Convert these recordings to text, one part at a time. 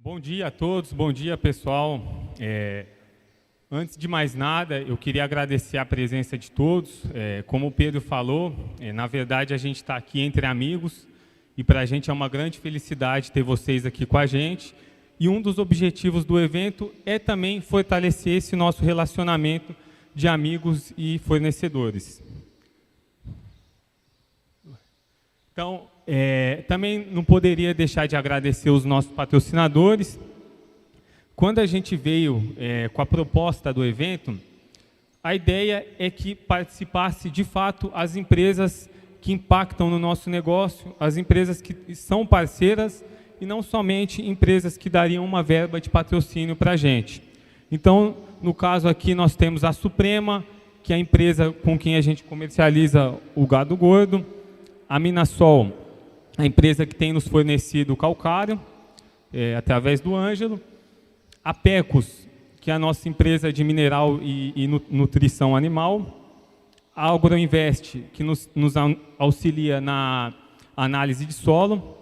Bom dia a todos, bom dia pessoal. Antes de mais nada, eu queria agradecer a presença de todos. Como o Pedro falou, na verdade a gente está aqui entre amigos e para a gente é uma grande felicidade ter vocês aqui com a gente. E um dos objetivos do evento é também fortalecer esse nosso relacionamento de amigos e fornecedores. Então, também não poderia deixar de agradecer os nossos patrocinadores. Quando a gente veio com a proposta do evento, a ideia é que participasse de fato as empresas que impactam no nosso negócio, as empresas que são parceiras e não somente empresas que dariam uma verba de patrocínio para a gente. Então, no caso aqui, nós temos a Suprema, que é a empresa com quem a gente comercializa o gado gordo, a Minasol, a empresa que tem nos fornecido o calcário, através do Ângelo, a Pecos, que é a nossa empresa de mineral e nutrição animal, a Agroinvest, que nos auxilia na análise de solo,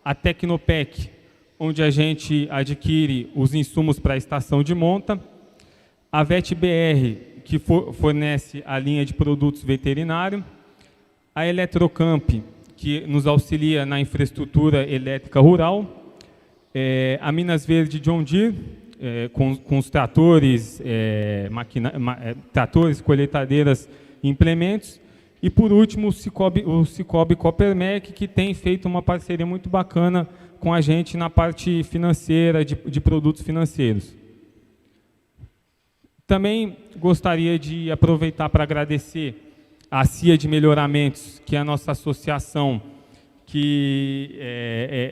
a Tecnopec, onde a gente adquire os insumos para a estação de monta, a VetBR, que fornece a linha de produtos veterinários, a Eletrocamp, que nos auxilia na infraestrutura elétrica rural, a Minas Verde John Deere, com os tratores, tratores, colheitadeiras e implementos, e por último o Cicobi Coppermec, que tem feito uma parceria muito bacana com a gente na parte financeira, de produtos financeiros. Também gostaria de aproveitar para agradecer a CIA de Melhoramentos, que é a nossa associação que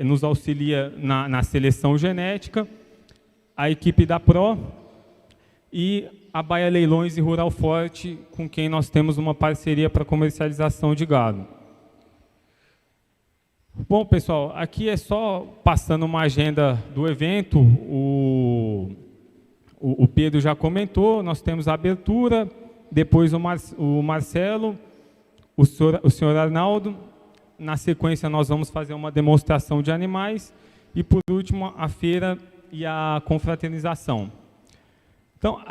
nos auxilia na seleção genética, a equipe da PRO e a Baia Leilões e Rural Forte, com quem nós temos uma parceria para comercialização de gado. Bom, pessoal, aqui é só passando uma agenda do evento. O Pedro já comentou, nós temos a abertura, depois o Marcelo, o senhor Arnaldo. Na sequência, nós vamos fazer uma demonstração de animais e, por último, a feira e a confraternização. Então,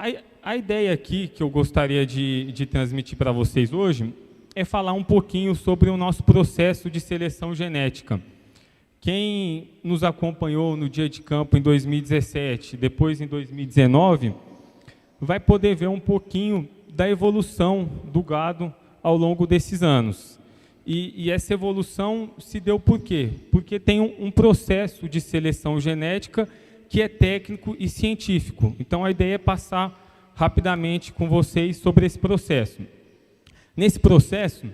a ideia aqui que eu gostaria de transmitir para vocês hoje é falar um pouquinho sobre o nosso processo de seleção genética. Quem nos acompanhou no dia de campo em 2017, depois em 2019, vai poder ver um pouquinho da evolução do gado ao longo desses anos. E essa evolução se deu por quê? Porque tem um processo de seleção genética que é técnico e científico. Então, a ideia é passar rapidamente com vocês sobre esse processo. Nesse processo,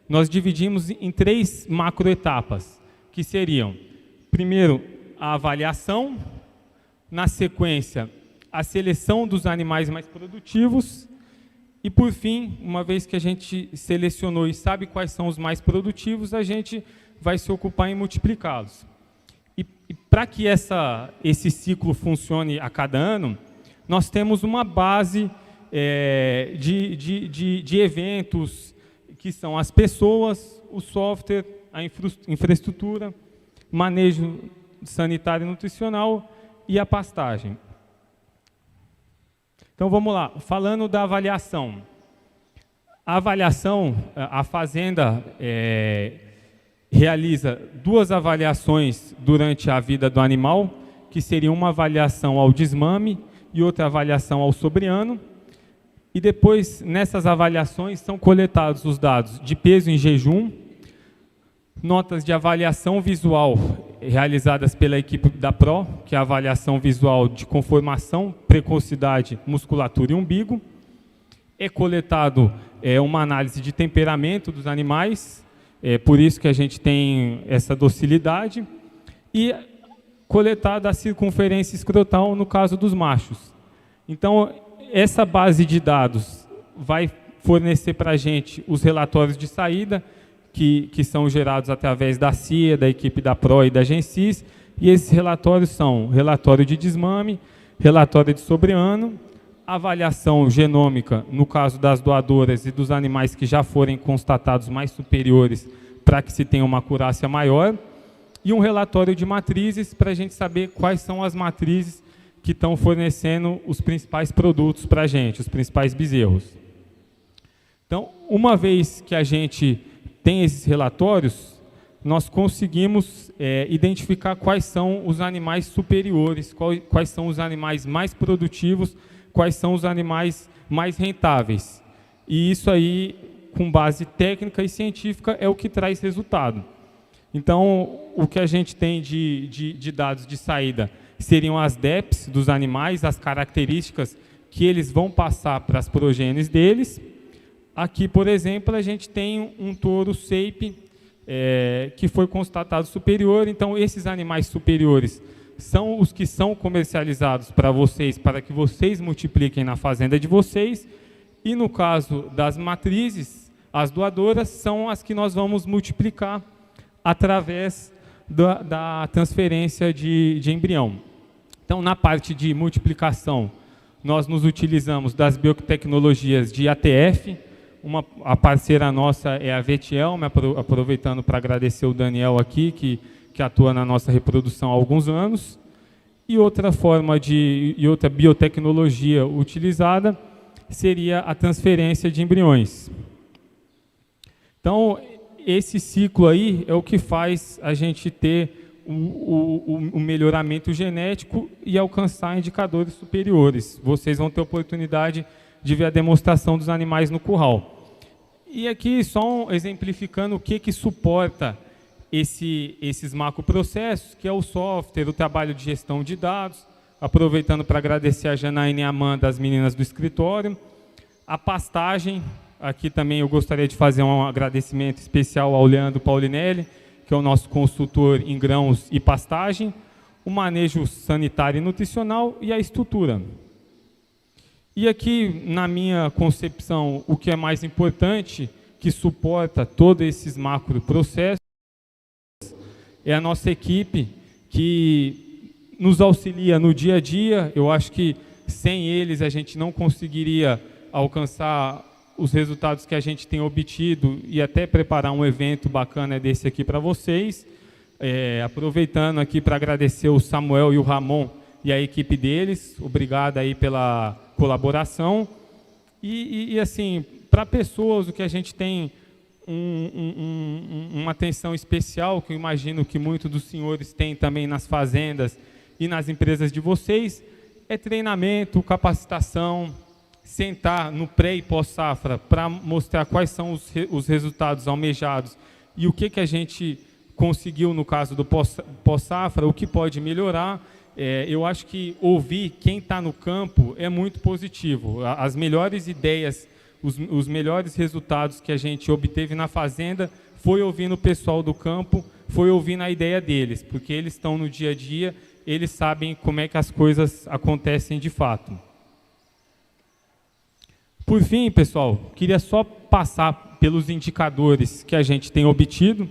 nós dividimos em 3 macroetapas, que seriam, primeiro, a avaliação, na sequência, a seleção dos animais mais produtivos e, por fim, uma vez que a gente selecionou e sabe quais são os mais produtivos, a gente vai se ocupar em multiplicá-los. E para que esse ciclo funcione a cada ano, nós temos uma base de eventos, que são as pessoas, o software, a infraestrutura, manejo sanitário e nutricional e a pastagem. Então, vamos lá. Falando da avaliação. A avaliação, a Fazenda realiza 2 avaliações durante a vida do animal, que seria uma avaliação ao desmame e outra avaliação ao sobreano. E depois, nessas avaliações, são coletados os dados de peso em jejum, notas de avaliação visual realizadas pela equipe da PRO, que é a avaliação visual de conformação, precocidade, musculatura e umbigo. É coletado uma análise de temperamento dos animais, por isso que a gente tem essa docilidade, e coletada a circunferência escrotal no caso dos machos. Então, essa base de dados vai fornecer para a gente os relatórios de saída, que são gerados através da CIA, da equipe da PRO e da Gensis, e esses relatórios são relatório de desmame, relatório de sobreano, avaliação genômica, no caso das doadoras e dos animais que já forem constatados mais superiores, para que se tenha uma acurácia maior, e um relatório de matrizes para a gente saber quais são as matrizes que estão fornecendo os principais produtos para a gente, os principais bezerros. Então, uma vez que a gente tem esses relatórios, nós conseguimos identificar quais são os animais superiores, quais são os animais mais produtivos, quais são os animais mais rentáveis. E isso aí, com base técnica e científica, é o que traz resultado. Então, o que a gente tem de dados de saída seriam as DEPs dos animais, as características que eles vão passar para as progênies deles. Aqui, por exemplo, a gente tem um touro SEIP, que foi constatado superior. Então, esses animais superiores são os que são comercializados para vocês, para que vocês multipliquem na fazenda de vocês. E no caso das matrizes, as doadoras são as que nós vamos multiplicar através da transferência de embrião. Então, na parte de multiplicação, nós nos utilizamos das biotecnologias de ATF. A parceira nossa é a Vetiel, aproveitando para agradecer o Daniel aqui, que atua na nossa reprodução há alguns anos. E outra outra biotecnologia utilizada seria a transferência de embriões. Então, esse ciclo aí é o que faz a gente ter o melhoramento genético e alcançar indicadores superiores. Vocês vão ter oportunidade de ver a demonstração dos animais no curral. E aqui, só exemplificando o que suporta esses macroprocessos, que é o software, o trabalho de gestão de dados, aproveitando para agradecer a Janaína e a Amanda, as meninas do escritório, a pastagem. Aqui também eu gostaria de fazer um agradecimento especial ao Leandro Paulinelli, que é o nosso consultor em grãos e pastagem, o manejo sanitário e nutricional e a estrutura. E aqui, na minha concepção, o que é mais importante, que suporta todos esses macroprocessos, é a nossa equipe, que nos auxilia no dia a dia. Eu acho que sem eles a gente não conseguiria alcançar os resultados que a gente tem obtido e até preparar um evento bacana desse aqui para vocês. Aproveitando aqui para agradecer o Samuel e o Ramon e a equipe deles, obrigado aí pela colaboração. E assim, para pessoas, o que a gente tem uma atenção especial, que eu imagino que muitos dos senhores têm também nas fazendas e nas empresas de vocês, é treinamento, capacitação, sentar no pré e pós-safra para mostrar quais são os resultados almejados e o que a gente conseguiu no caso do pós-safra, o que pode melhorar. Eu acho que ouvir quem está no campo é muito positivo. As melhores ideias, os melhores resultados que a gente obteve na fazenda foi ouvindo o pessoal do campo, foi ouvindo a ideia deles, porque eles estão no dia a dia, eles sabem como é que as coisas acontecem de fato. Por fim, pessoal, queria só passar pelos indicadores que a gente tem obtido.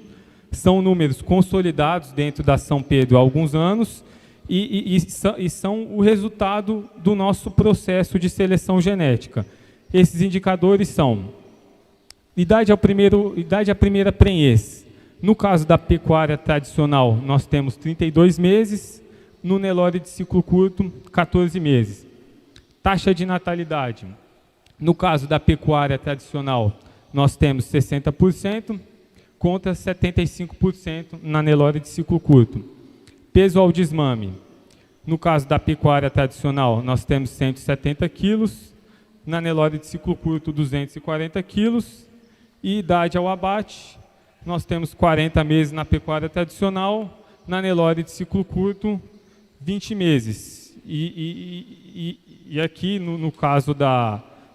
São números consolidados dentro da São Pedro há alguns anos e são o resultado do nosso processo de seleção genética. Esses indicadores são idade à primeira prenhez. No caso da pecuária tradicional, nós temos 32 meses, no Nelore de ciclo curto, 14 meses. Taxa de natalidade. No caso da pecuária tradicional, nós temos 60%, contra 75% na Nelore de ciclo curto. Peso ao desmame. No caso da pecuária tradicional, nós temos 170 quilos, na Nelore de ciclo curto, 240 quilos. E idade ao abate, nós temos 40 meses na pecuária tradicional, na Nelore de ciclo curto, 20 meses. E aqui, no caso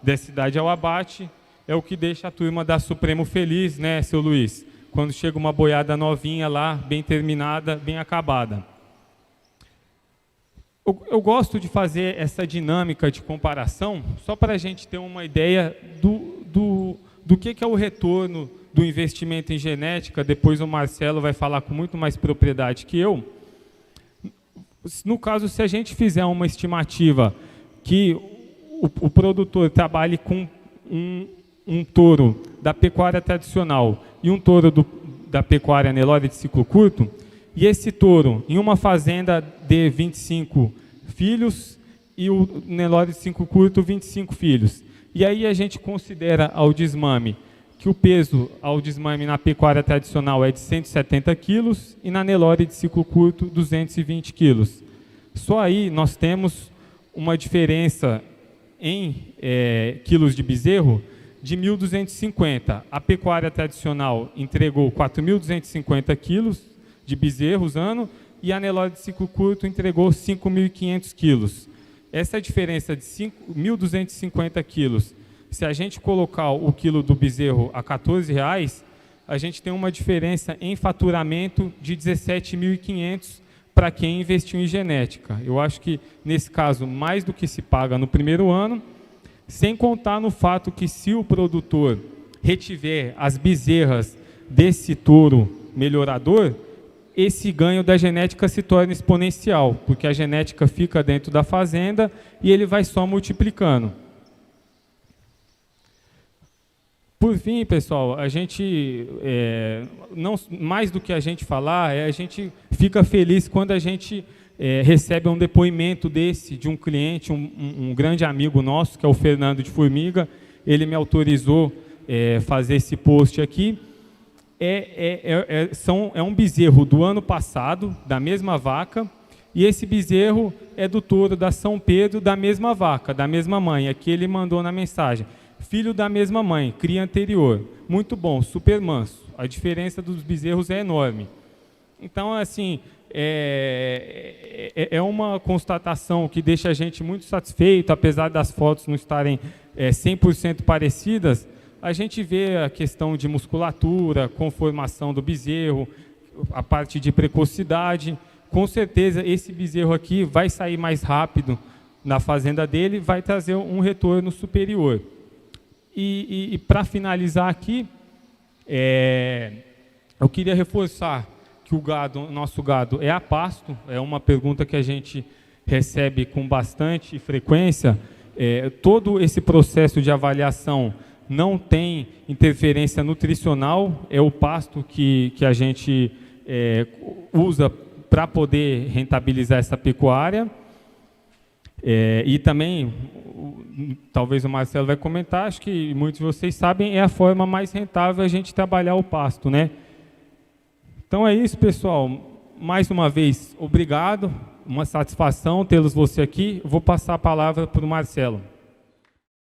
dessa idade ao abate, é o que deixa a turma da Supremo feliz, né, seu Luiz? Quando chega uma boiada novinha lá, bem terminada, bem acabada. Eu gosto de fazer essa dinâmica de comparação, só para a gente ter uma ideia do que é o retorno do investimento em genética. Depois o Marcelo vai falar com muito mais propriedade que eu. No caso, se a gente fizer uma estimativa que o produtor trabalhe com um touro da pecuária tradicional e um touro da pecuária Nelore de ciclo curto, e esse touro em uma fazenda de 25 filhos e o Nelore de 5 curto 25 filhos. E aí a gente considera ao desmame que o peso ao desmame na pecuária tradicional é de 170 quilos e na Nelore de ciclo curto 220 quilos. Só aí nós temos uma diferença em quilos de bezerro de 1.250. A pecuária tradicional entregou 4.250 quilos de bezerros ano e a Nelore de ciclo curto entregou 5.500 quilos. Essa diferença de 1.250 quilos, se a gente colocar o quilo do bezerro a R$14, a gente tem uma diferença em faturamento de 17.500 para quem investiu em genética. Eu acho que, nesse caso, mais do que se paga no primeiro ano, sem contar no fato que, se o produtor retiver as bezerras desse touro melhorador, esse ganho da genética se torna exponencial, porque a genética fica dentro da fazenda e ele vai só multiplicando. Por fim, pessoal, a gente, não, mais do que a gente falar, a gente fica feliz quando a gente recebe um depoimento desse, de um cliente, um grande amigo nosso, que é o Fernando de Formiga. Ele me autorizou fazer esse post aqui. É um bezerro do ano passado, da mesma vaca, e esse bezerro é do touro da São Pedro, da mesma vaca, da mesma mãe. Aqui ele mandou na mensagem: filho da mesma mãe, cria anterior. Muito bom, super manso. A diferença dos bezerros é enorme. Então, assim, é uma constatação que deixa a gente muito satisfeito, apesar das fotos não estarem 100% parecidas. A gente vê a questão de musculatura, conformação do bezerro, a parte de precocidade. Com certeza, esse bezerro aqui vai sair mais rápido na fazenda dele, vai trazer um retorno superior. E para finalizar aqui, eu queria reforçar que o nosso gado é a pasto. É uma pergunta que a gente recebe com bastante frequência. Todo esse processo de avaliação não tem interferência nutricional, é o pasto que a gente usa para poder rentabilizar essa pecuária. E também, talvez o Marcelo vai comentar, acho que muitos de vocês sabem, é a forma mais rentável a gente trabalhar o pasto, né? Então é isso, pessoal. Mais uma vez, obrigado, uma satisfação tê-los você aqui. Eu vou passar a palavra para o Marcelo.